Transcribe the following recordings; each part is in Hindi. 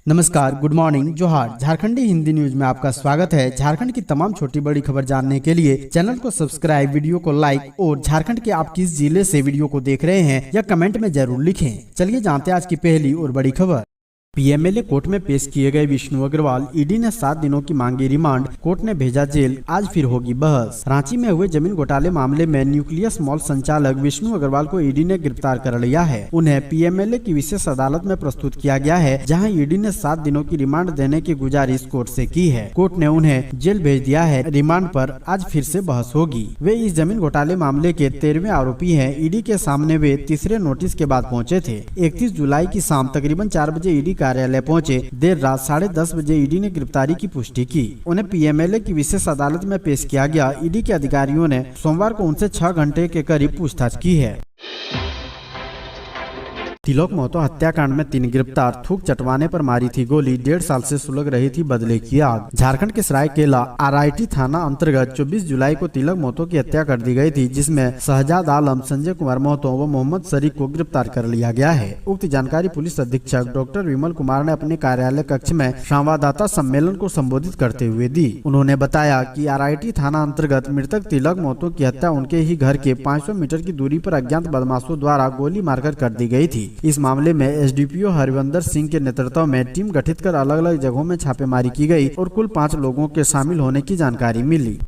नमस्कार, गुड मॉर्निंग, जोहार। झारखंडी हिंदी न्यूज में आपका स्वागत है। झारखंड की तमाम छोटी बड़ी खबर जानने के लिए चैनल को सब्सक्राइब, वीडियो को लाइक और झारखंड के आप किस जिले से वीडियो को देख रहे हैं या कमेंट में जरूर लिखें। चलिए जानते हैं आज की पहली और बड़ी खबर। पीएमएलए कोर्ट में पेश किए गए विष्णु अग्रवाल, ईडी ने 7 दिनों की मांगी रिमांड, कोर्ट ने भेजा जेल, आज फिर होगी बहस। रांची में हुए जमीन घोटाले मामले में न्यूक्लियस मॉल संचालक विष्णु अग्रवाल को ईडी ने गिरफ्तार कर लिया है। उन्हें पीएमएलए की विशेष अदालत में प्रस्तुत किया गया है, जहां ईडी ने 7 दिनों की रिमांड देने की गुजारिश कोर्ट से की है। कोर्ट ने उन्हें जेल भेज दिया है। रिमांड पर आज फिर से बहस होगी। वे इस जमीन घोटाले मामले के 13वें आरोपी हैं। ईडी के सामने वे तीसरे नोटिस के बाद पहुंचे थे। 31 जुलाई की शाम तकरीबन 4 बजे ईडी कार्यालय पहुंचे। देर रात 10:30 बजे ईडी ने गिरफ्तारी की पुष्टि की। उन्हें पीएमएलए की विशेष अदालत में पेश किया गया। ईडी के अधिकारियों ने सोमवार को उनसे 6 घंटे के करीब पूछताछ की है। तिलोक महतो हत्याकांड में 3 गिरफ्तार, थूक चटवाने पर मारी थी गोली, 1.5 साल से सुलग रही थी बदले की आग। झारखंड के सरायकेला आरआईटी थाना अंतर्गत 24 जुलाई को तिलक महतो की हत्या कर दी गई थी, जिसमें शहजाद आलम, संजय कुमार महतो व मोहम्मद शरीक को गिरफ्तार कर लिया गया है। उक्त जानकारी पुलिस अधीक्षक डॉक्टर विमल कुमार ने अपने कार्यालय कक्ष में संवाददाता सम्मेलन को संबोधित करते हुए दी। उन्होंने बताया कि आरआईटी थाना अंतर्गत मृतक तिलक महतो की हत्या उनके ही घर के 500 मीटर की दूरी पर अज्ञात बदमाशों द्वारा गोली मारकर कर दी गई थी। इस मामले में एसडीपीओ हरविंदर सिंह के नेतृत्व में टीम गठित कर अलग अलग जगहों में छापेमारी की गई और कुल 5 लोगों के शामिल होने की जानकारी मिली।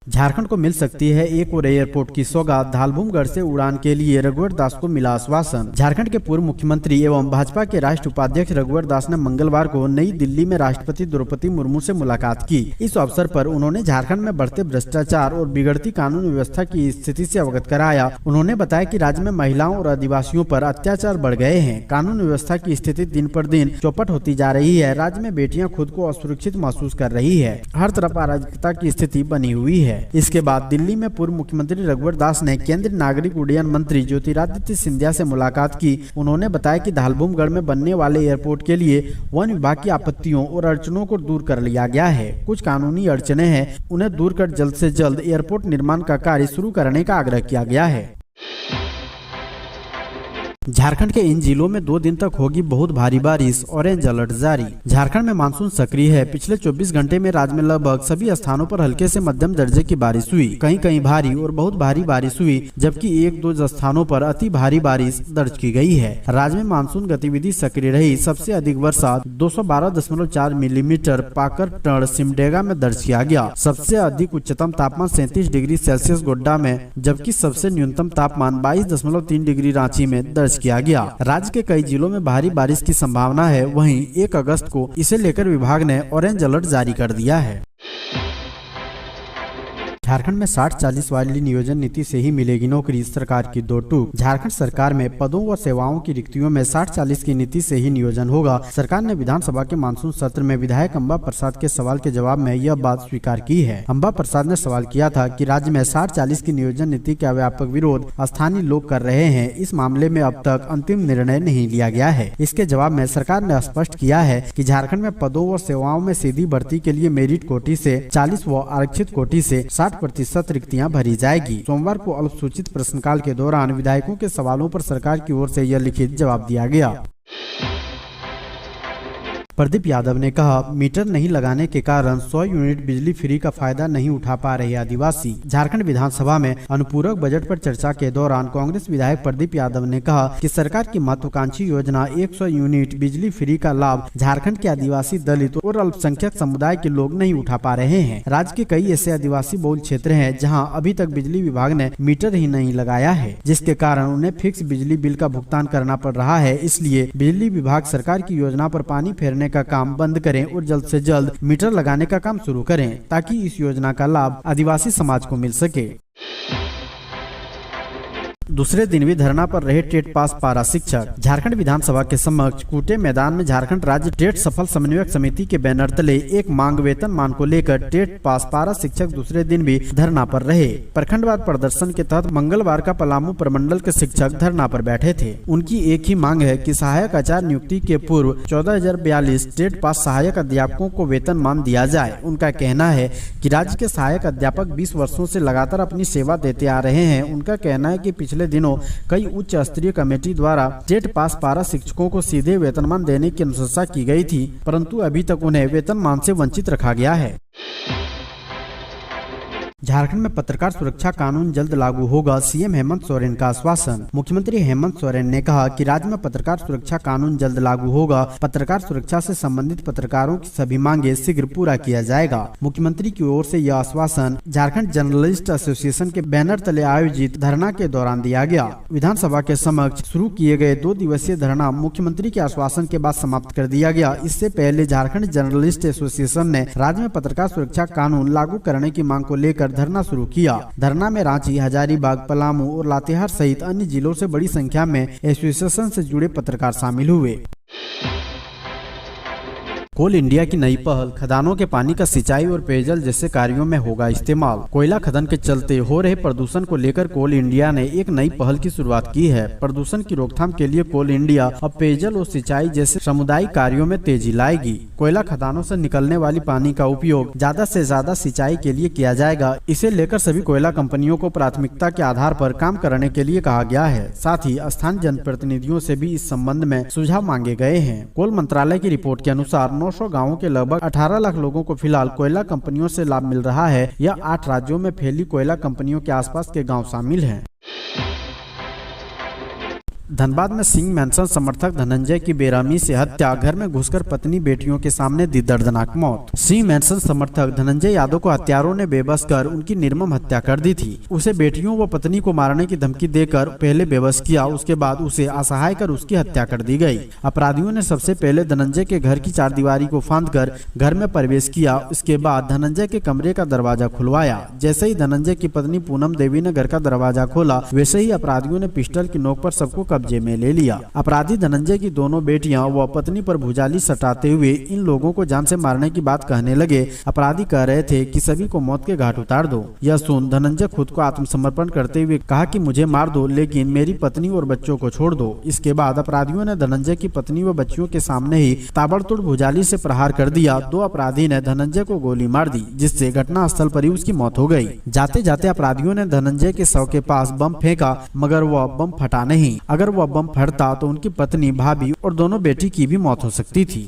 झारखंड को मिल सकती है एक और एयरपोर्ट की सौगात, धालभूमगढ़ से उड़ान के लिए रघुवर दास को मिला आश्वासन। झारखंड के पूर्व मुख्यमंत्री एवं भाजपा के राष्ट्रीय उपाध्यक्ष रघुवर दास ने मंगलवार को नई दिल्ली में राष्ट्रपति द्रौपदी मुर्मू से मुलाकात की। इस अवसर पर उन्होंने झारखंड में बढ़ते भ्रष्टाचार और बिगड़ती कानून व्यवस्था की स्थिति से अवगत कराया। उन्होंने बताया कि राज्य में महिलाओं और आदिवासियों पर अत्याचार बढ़ गए हैं। कानून व्यवस्था की स्थिति दिन पर दिन चौपट होती जा रही है। राज्य में बेटियां खुद को असुरक्षित महसूस कर रही है। हर तरफ अराजकता की स्थिति बनी हुई है। इसके बाद दिल्ली में पूर्व मुख्यमंत्री रघुवर दास ने केंद्रीय नागरिक उड्डयन मंत्री ज्योतिरादित्य सिंधिया से मुलाकात की। उन्होंने बताया कि धालभूमगढ़ में बनने वाले एयरपोर्ट के लिए वन विभाग की आपत्तियों और अड़चनों को दूर कर लिया गया है। कुछ कानूनी अड़चनें हैं, उन्हें दूर कर जल्द से जल्द एयरपोर्ट निर्माण का कार्य शुरू करने का आग्रह किया गया है। झारखंड के इन जिलों में 2 दिन तक होगी बहुत भारी बारिश, ऑरेंज अलर्ट जारी। झारखंड में मानसून सक्रिय है। पिछले 24 घंटे में राज्य में लगभग सभी स्थानों पर हल्के से मध्यम दर्जे की बारिश हुई। कहीं कहीं भारी और बहुत भारी बारिश हुई, जबकि 1-2 स्थानों पर अति भारी बारिश दर्ज की गई है। राज्य में मानसून गतिविधि सक्रिय रही। सबसे अधिक वर्षा 212.4 मिलीमीटर पाकरटन सिमडेगा में दर्ज किया गया। सबसे अधिक उच्चतम तापमान 37 डिग्री सेल्सियस गोड्डा में, जबकि सबसे न्यूनतम तापमान 22.3 डिग्री रांची में दर्ज किया गया। राज्य के कई जिलों में भारी बारिश की संभावना है। वहीं 1 अगस्त को इसे लेकर विभाग ने ऑरेंज अलर्ट जारी कर दिया है। झारखंड में 60-40 वाली नियोजन नीति से ही मिलेगी नौकरी, सरकार की 2 टूक। झारखंड सरकार में पदों व सेवाओं की रिक्तियों में 60-40 की नीति से ही नियोजन होगा। सरकार ने विधानसभा के मानसून सत्र में विधायक अंबा प्रसाद के सवाल के जवाब में यह बात स्वीकार की है। अंबा प्रसाद ने सवाल किया था कि राज्य में 60-40 की नियोजन नीति का व्यापक विरोध स्थानीय लोग कर रहे हैं। इस मामले में अब तक अंतिम निर्णय नहीं लिया गया है। इसके जवाब में सरकार ने स्पष्ट किया है कि झारखंड में पदों व सेवाओं में सीधी भर्ती के लिए मेरिट कोटी से 40 व आरक्षित कोटी से 60% रिक्तियां भरी जाएगी। सोमवार को अल्पसूचित प्रश्नकाल के दौरान विधायकों के सवालों पर सरकार की ओर से यह लिखित जवाब दिया गया। प्रदीप यादव ने कहा, मीटर नहीं लगाने के कारण 100 यूनिट बिजली फ्री का फायदा नहीं उठा पा रहे आदिवासी। झारखंड विधानसभा में अनुपूरक बजट पर चर्चा के दौरान कांग्रेस विधायक प्रदीप यादव ने कहा कि सरकार की महत्वाकांक्षी योजना 100 यूनिट बिजली फ्री का लाभ झारखंड के आदिवासी, दलित और अल्पसंख्यक समुदाय के लोग नहीं उठा पा रहे हैं। राज्य के कई ऐसे आदिवासी बहुल क्षेत्र हैं जहाँ अभी तक बिजली विभाग ने मीटर ही नहीं लगाया है, जिसके कारण उन्हें फिक्स बिजली बिल का भुगतान करना पड़ रहा है। इसलिए बिजली विभाग सरकार की योजना पर पानी फेरने का काम बंद करें और जल्द से जल्द मीटर लगाने का काम शुरू करें, ताकि इस योजना का लाभ आदिवासी समाज को मिल सके। दूसरे दिन भी धरना पर रहे टेट पास पारा शिक्षक। झारखंड विधानसभा के समक्ष कूटे मैदान में झारखंड राज्य टेट सफल समन्वयक समिति के बैनर तले एक मांग वेतन मान को लेकर टेट पास पारा शिक्षक दूसरे दिन भी धरना पर रहे। प्रखंडवार प्रदर्शन के तहत मंगलवार का पलामू प्रमंडल के शिक्षक धरना पर बैठे थे। उनकी एक ही मांग है कि सहायक आचार्य नियुक्ति के पूर्व 14,042 टेट पास सहायक अध्यापकों को वेतन मान दिया जाए। उनका कहना है कि राज्य के सहायक अध्यापक 20 वर्षों से लगातार अपनी सेवा देते आ रहे हैं। उनका कहना है कि पिछले दिनों कई उच्च स्तरीय कमेटी द्वारा स्टेट पास पारा शिक्षकों को सीधे वेतनमान देने की अनुशंसा की गई थी, परंतु अभी तक उन्हें वेतनमान से वंचित रखा गया है। झारखंड में पत्रकार सुरक्षा कानून जल्द लागू होगा, सीएम हेमंत सोरेन का आश्वासन। मुख्यमंत्री हेमंत सोरेन ने कहा कि राज्य में पत्रकार सुरक्षा कानून जल्द लागू होगा। पत्रकार सुरक्षा से संबंधित पत्रकारों की सभी मांगे शीघ्र पूरा किया जाएगा। मुख्यमंत्री की ओर से यह आश्वासन झारखंड जर्नलिस्ट एसोसिएशन के बैनर तले आयोजित धरना के दौरान दिया गया। विधानसभा के समक्ष शुरू किए गए 2 दिवसीय धरना मुख्यमंत्री के आश्वासन के बाद समाप्त कर दिया गया। इससे पहले झारखंड जर्नलिस्ट एसोसिएशन ने राज्य में पत्रकार सुरक्षा कानून लागू करने की मांग को लेकर धरना शुरू किया। धरना में रांची, हजारीबाग, पलामू और लातेहार सहित अन्य जिलों से बड़ी संख्या में एसोसिएशन से जुड़े पत्रकार शामिल हुए। कोल इंडिया की नई पहल, खदानों के पानी का सिंचाई और पेयजल जैसे कार्यों में होगा इस्तेमाल। कोयला खदान के चलते हो रहे प्रदूषण को लेकर कोल इंडिया ने एक नई पहल की शुरुआत की है। प्रदूषण की रोकथाम के लिए कोल इंडिया अब पेयजल और सिंचाई जैसे सामुदायिक कार्यों में तेजी लाएगी। कोयला खदानों से निकलने वाली पानी का उपयोग ज्यादा से ज्यादा सिंचाई के लिए किया जाएगा। इसे लेकर सभी कोयला कंपनियों को प्राथमिकता के आधार पर काम करने के लिए कहा गया है। साथ ही स्थानीय जनप्रतिनिधियों से भी इस संबंध में सुझाव मांगे गए हैं। कोल मंत्रालय की रिपोर्ट के अनुसार 900 गांवों के लगभग 18 लाख लोगों को फिलहाल कोयला कंपनियों से लाभ मिल रहा है। यह 8 राज्यों में फैली कोयला कंपनियों के आसपास के गांव शामिल हैं। धनबाद में सिंह मैंसन समर्थक धनंजय की बेरहमी से हत्या, घर में घुसकर पत्नी बेटियों के सामने दी दर्दनाक मौत। सिंह मैंसन समर्थक धनंजय यादव को हत्यारों ने बेबस कर उनकी निर्मम हत्या कर दी थी। उसे बेटियों व पत्नी को मारने की धमकी देकर पहले बेबस किया, उसके बाद उसे असहाय कर उसकी हत्या कर दी गई। अपराधियों ने सबसे पहले धनंजय के घर की चारदीवारी को फांदकर घर में प्रवेश किया। उसके बाद धनंजय के कमरे का दरवाजा खुलवाया। जैसे ही धनंजय की पत्नी पूनम देवी ने घर का दरवाजा खोला, वैसे ही अपराधियों ने पिस्टल की नोक पर सबको कब्जे में ले लिया। अपराधी धनंजय की दोनों बेटियां व पत्नी पर भुजाली सटाते हुए इन लोगों को जान से मारने की बात कहने लगे। अपराधी कह रहे थे कि सभी को मौत के घाट उतार दो। यह सुन धनंजय खुद को आत्मसमर्पण करते हुए कहा कि मुझे मार दो, लेकिन मेरी पत्नी और बच्चों को छोड़ दो। इसके बाद अपराधियों ने धनंजय की पत्नी व बच्चियों के सामने ही ताबड़तोड़ भुजाली से प्रहार कर दिया। 2 अपराधी ने धनंजय को गोली मार दी, जिससे घटना स्थल पर ही उसकी मौत हो गई। जाते जाते अपराधियों ने धनंजय के शव के पास बम फेंका, मगर वह बम फटा नहीं। अगर वह बम फटता तो उनकी पत्नी, भाभी और दोनों बेटी की भी मौत हो सकती थी।